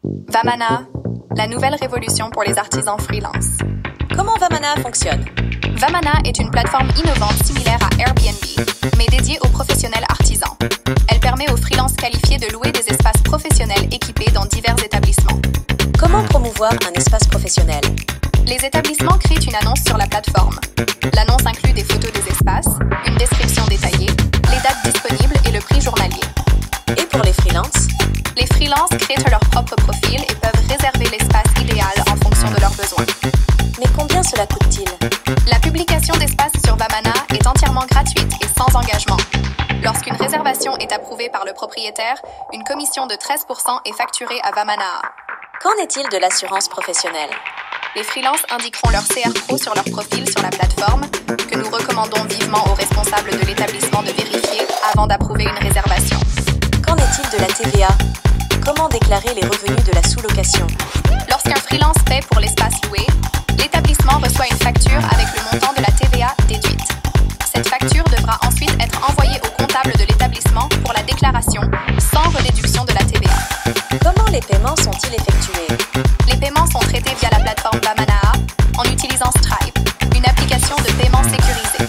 Vamana, la nouvelle révolution pour les artisans freelance. Comment Vamana fonctionne? Vamana est une plateforme innovante similaire à Airbnb, mais dédiée aux professionnels artisans. Elle permet aux freelances qualifiés de louer des espaces professionnels équipés dans divers établissements. Comment promouvoir un espace professionnel? Les établissements créent une annonce sur la plateforme. L'annonce inclut des photos des espaces, une description détaillée, les dates disponibles et le prix journalier. Et pour les freelances? Les freelances créent leur propre profil et peuvent réserver l'espace idéal en fonction de leurs besoins. Mais combien cela coûte-t-il? La publication d'espaces sur Vamana est entièrement gratuite et sans engagement. Lorsqu'une réservation est approuvée par le propriétaire, une commission de 13% est facturée à Vamana. Qu'en est-il de l'assurance professionnelle? Les freelances indiqueront leur CR Pro sur leur profil sur la plateforme, que nous recommandons vivement aux responsables de l'établissement de vérifier avant d'approuver une réservation. Qu'en est-il de la TVA? Comment déclarer les revenus de la sous-location? Lorsqu'un freelance paie pour l'espace loué, l'établissement reçoit une facture avec le montant de la TVA déduite. Cette facture devra ensuite être envoyée au comptable de l'établissement pour la déclaration, sans redéduction de la TVA. Comment les paiements sont-ils effectués? Les paiements sont traités via la plateforme Vamana en utilisant Stripe, une application de paiement sécurisée.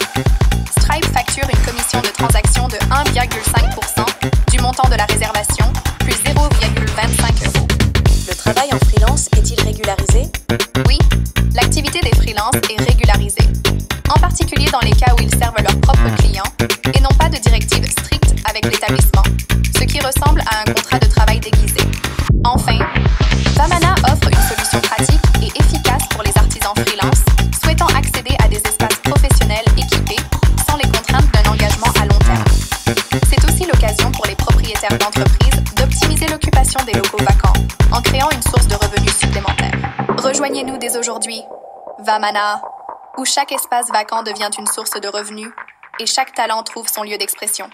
Stripe facture une commission de transaction de 1,5% du montant de la réservation, plus 0,25 €. Le travail en freelance est-il régularisé? Oui, l'activité des freelances est régularisée, en particulier dans les cas où ils servent leurs propres clients et n'ont pas de directive stricte avec l'établissement, ce qui ressemble à un contrat de travail déguisé. Enfin, Vamana offre une solution pratique et efficace pour les artisans freelance souhaitant accéder à des espaces professionnels équipés sans les contraintes d'un engagement à long terme. C'est aussi l'occasion pour les propriétaires d'entreprises d'optimiser l'occupation des locaux vacants en créant une source de revenus supplémentaire. Rejoignez-nous dès aujourd'hui, Vamana, où chaque espace vacant devient une source de revenus et chaque talent trouve son lieu d'expression.